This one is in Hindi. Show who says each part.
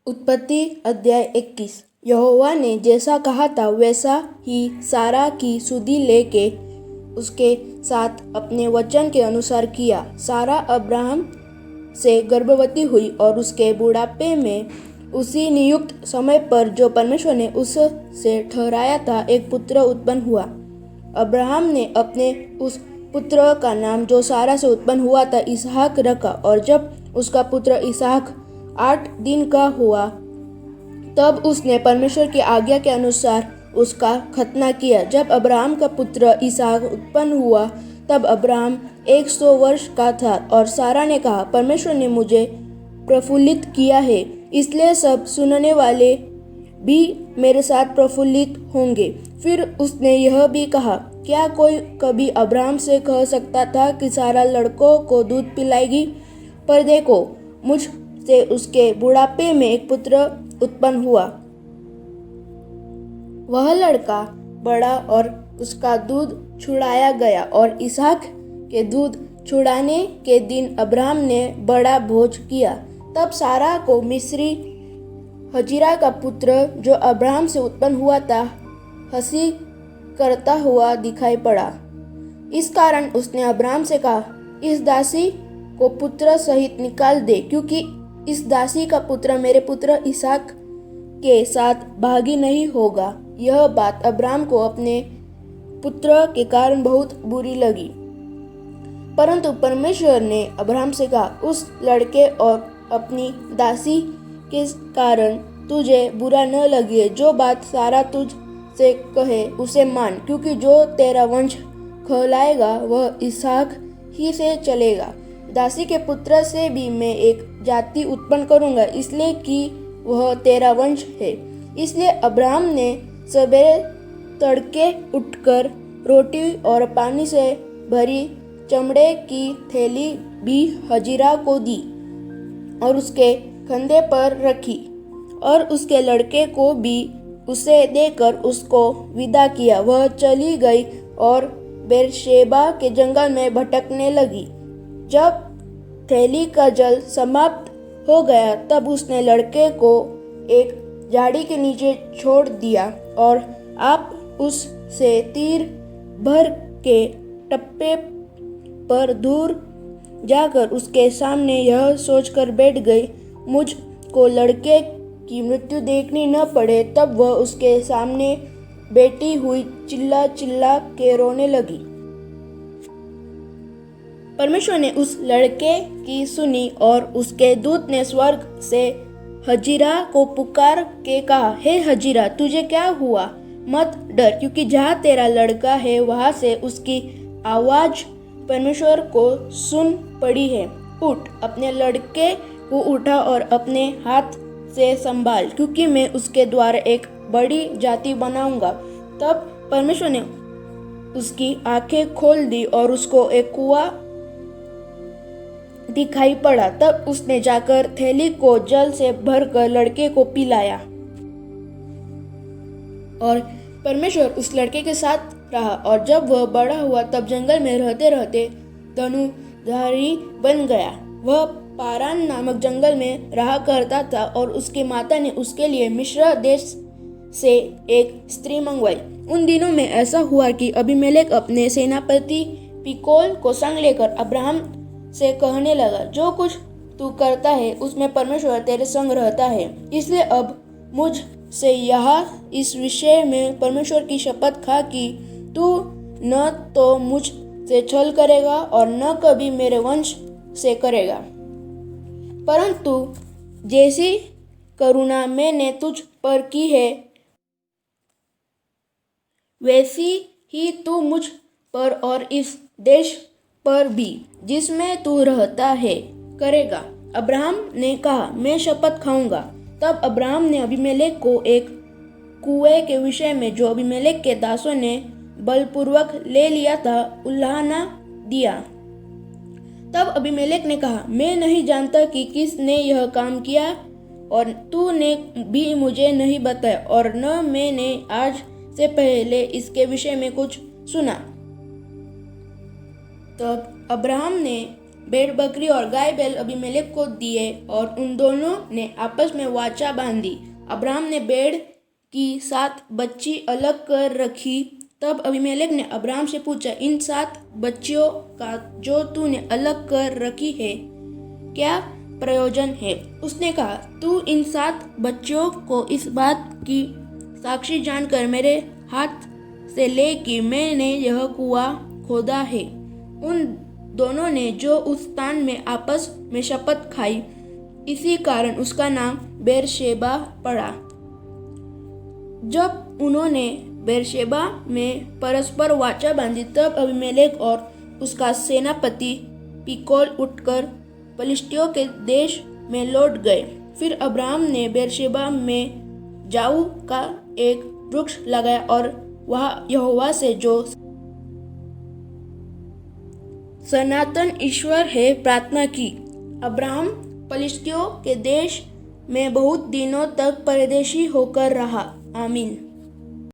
Speaker 1: उत्पत्ति अध्याय 21। यहोवा ने जैसा कहा था वैसा ही सारा की सुधि लेके उसके साथ अपने वचन के अनुसार किया। सारा अब्राहम से गर्भवती हुई और उसके बुढ़ापे में उसी नियुक्त समय पर जो परमेश्वर ने उससे ठहराया था एक पुत्र उत्पन्न हुआ। अब्राहम ने अपने उस पुत्र का नाम जो सारा से उत्पन्न हुआ था इसहाक रखा। और जब उसका पुत्र इसहाक 8 दिन का हुआ तब उसने परमेश्वर की आज्ञा के अनुसार उसका खतना किया। जब अब्राहम का पुत्र इसहाक उत्पन्न हुआ तब अब्राहम 100 वर्ष का था। और सारा ने कहा, परमेश्वर ने मुझे प्रफुल्लित किया है, इसलिए सब सुनने वाले भी मेरे साथ प्रफुल्लित होंगे। फिर उसने यह भी कहा, क्या कोई कभी अब्राहम से कह सकता था कि सारा लड़कों को दूध पिलाएगी? पर देखो, मुझ से उसके बुढ़ापे में एक पुत्र उत्पन्न हुआ। वह लड़का बड़ा और उसका दूध छुड़ाया गया। और इसहाक के दूध छुड़ाने के दिन अब्राहम ने बड़ा भोज किया। तब सारा को मिस्री हजीरा का पुत्र जो अब्राहम से उत्पन्न हुआ था हंसी करता हुआ दिखाई पड़ा। इस कारण उसने अब्राहम से कहा, इस दासी को पुत्र सहित निकाल दे, क्योंकि इस दासी का पुत्र मेरे पुत्र इसहाक के साथ भागी नहीं होगा। यह बात अब्राहम को अपने पुत्र के कारण बहुत बुरी लगी। परंतु परमेश्वर ने अब्राहम से कहा, उस लड़के और अपनी दासी के कारण तुझे बुरा न लगे। जो बात सारा तुझ से कहे उसे मान, क्योंकि जो तेरा वंश कहलाएगा वह इसहाक ही से चलेगा। दासी के पुत्र से भी मैं एक जाति उत्पन्न करूंगा, इसलिए कि वह तेरा वंश है। इसलिए अब्राहम ने सवेरे तड़के उठकर रोटी और पानी से भरी चमड़े की थैली भी हजीरा को दी और उसके कंधे पर रखी, और उसके लड़के को भी उसे देकर उसको विदा किया। वह चली गई और बेरशेबा के जंगल में भटकने लगी। जब थैली का जल समाप्त हो गया तब उसने लड़के को एक झाड़ी के नीचे छोड़ दिया और आप उससे तीर भर के टप्पे पर दूर जाकर उसके सामने यह सोचकर बैठ गई, मुझ को लड़के की मृत्यु देखनी न पड़े। तब वह उसके सामने बैठी हुई चिल्ला चिल्ला के रोने लगी। परमेश्वर ने उस लड़के की सुनी और उसके दूत ने स्वर्ग से हजीरा को पुकार के कहा, हे हजीरा, तुझे क्या हुआ? मत डर, क्योंकि जहाँ तेरा लड़का है वहाँ से उसकी आवाज परमेश्वर को सुन पड़ी है। उठ, अपने लड़के को उठा और अपने हाथ से संभाल, क्योंकि मैं उसके द्वारा एक बड़ी जाति बनाऊंगा। तब परमेश्वर ने उसकी आंखें खोल दी और उसको एक कुआं दिखाई पड़ा। तब उसने जाकर थैली को जल से भरकर लड़के को पिलाया। और परमेश्वर उस लड़के के साथ रहा। और जब वह बड़ा हुआ तब जंगल में रहते रहते धनुधारी बन गया। वह पारान नामक जंगल में रहा करता था और उसकी माता ने उसके लिए मिस्र देश से एक स्त्री मंगवाई। उन दिनों में ऐसा हुआ कि अबीमेलेक अपने सेनापति पिकोल को संग लेकर अब्राहम से कहने लगा, जो कुछ तू करता है उसमें परमेश्वर तेरे संग रहता है। इसलिए अब मुझ से यहाँ इस विषय में परमेश्वर की शपथ खा कि तू न तो मुझ से छल करेगा और न कभी मेरे वंश से करेगा, परंतु जैसी करुणा मैंने तुझ पर की है वैसी ही तू मुझ पर और इस देश पर भी जिसमें तू रहता है करेगा। अब्राहम ने कहा, मैं शपथ खाऊंगा। तब अब्राहम ने अबीमेलेक को एक कुएं के विषय में जो अबीमेलेक के दासों ने बलपूर्वक ले लिया था उल्हाना दिया। तब अबीमेलेक ने कहा, मैं नहीं जानता कि किसने यह काम किया और तूने भी मुझे नहीं बताया, और न मैंने आज से पहले इसके विषय में कुछ सुना। तब अब्राहम ने भेड़ बकरी और गाय बैल अबीमेलेक को दिए और उन दोनों ने आपस में वाचा बांधी। अब्राहम ने भेड़ की 7 बच्ची अलग कर रखी। तब अबीमेलेक ने अब्राहम से पूछा, इन 7 बच्चियों का जो तूने अलग कर रखी है क्या प्रयोजन है? उसने कहा, तू इन 7 बच्चियों को इस बात की साक्षी जानकर मेरे हाथ से ले कि मैंने यह कुआं खोदा है। उन दोनों ने जो उस स्थान में आपस में शपथ खाई, इसी कारण उसका नाम बेरशेबा पड़ा। जब उन्होंने बेरशेबा में परस्पर वाचा बांधी, तब अबीमेलेक और उसका सेनापति पीकोल उठकर पलिश्तियों के देश में लौट गए। फिर अब्राहम ने बेरशेबा में जाऊ का एक वृक्ष लगाया और वहाँ यहोवा से, जो सनातन ईश्वर है, प्रार्थना की। अब्राहम पलिश्तियों के देश में बहुत दिनों तक परदेशी होकर रहा। आमीन।